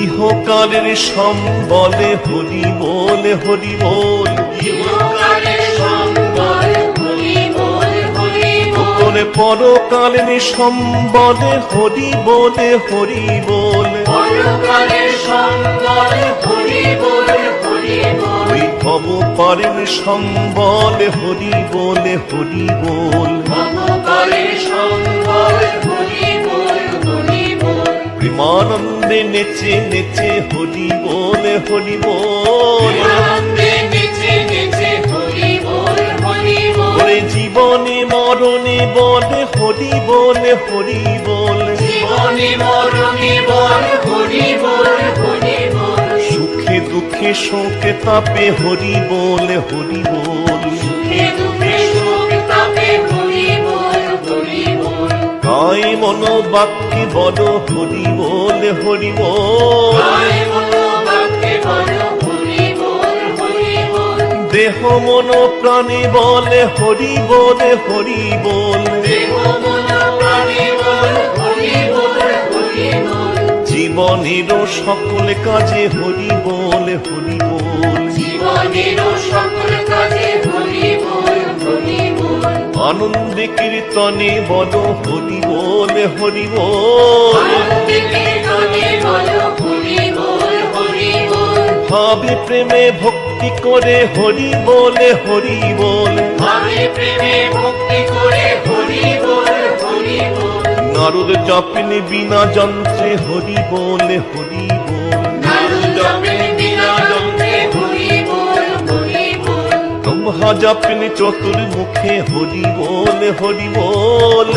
ইহকালের সম্বলে হরি বল হরি বল, ইহকালের সম্বল হরি বল হরি বল, তোরে পরকালের সম্বলে হরি বলে হরি বল, পরকালের সম্বল হরি বল হরি বল, ওই ভব পারের সম্বলে হরি বলে হরি বল, ভবপালের সম্বল হরি বল হরি বল, প্রেমানন্দে নেচে নেচে হরি বলে হরি বল, আনন্দে নেচে নেচে হরি বল হরি বল, ওরে জীবনে মরণে বলে হরি বলে হরি বল, জীবনে মরণে বল হরি বল হরি বল, সুখে দুঃখে শোকে তাপে হরি বলে হরি বল, সুখে দুঃখে শোক তাপে হরি বল হরি বল, কায় মন বাক্যে বল হরি বলে হরি বল, আয় মনো বাক্যে বল হরি বল হরি বল, দেহ মন প্রাণে বলে হরি বলে হরি বল, দেহ মন প্রাণে বল হরি বল হরি বল, জীবনের সকল কাজে হরি বলে হরি বল, জীবনের সকল কাজে হরি বল হরি বল, আনন্দে কীর্তনে বল হরি বলে হরি বল, আনন্দে কীর্তনে বল হরি বল হরি বল, ভাবে প্রেমে ভক্তি করে হরি বলে হরি বল, ভাবে প্রেমে ভক্তি করে হরি বল হরি বল, নারদ জপিনি বিনা যন্ত্রে হরি বলে হরি বল, নারদ জপে বিনা যন্ত্রে হরি বল হরি বল, ব্রহ্মা জপিনি চতুর্মুখে হরি বলে হরি বল,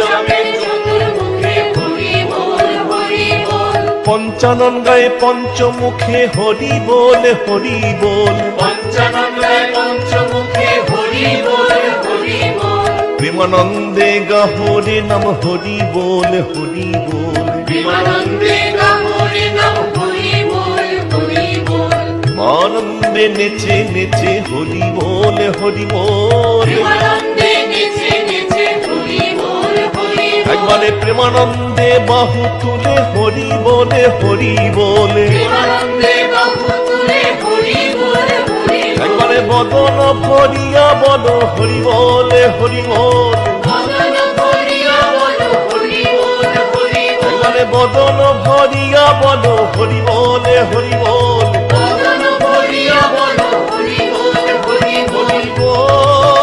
জপে চতুর্মুখে হরি বল হরি বল, পঞ্চানন গায়ে পঞ্চমুখে হরি বলে হরি বল, পঞ্চানন্দায় পঞ্চমুখে হরি বল হরি বল, প্রেমানন্দে গাহরে নাম হরি বলে হরি বল, প্রেমানন্দে গাহরে নাম হরি বল হরি বল, আনন্দে নেচে নেচে হরি বলে হরি বল, প্রেমানন্দে নেচে নেচে হরি বল হরি বল, একবারে প্রেমানন্দে বাহু তুলে হরি বলে হরি বলে, প্রেমানন্দে বাহু তুলে হরি বল হরি বল, একবারে বদন ভরিয়া বল হরি বলে হরি বল, বদন ভরিয়া বল হরি বল হরি বল, একবারে বদন ভরিয়া বল হরি বলে হরি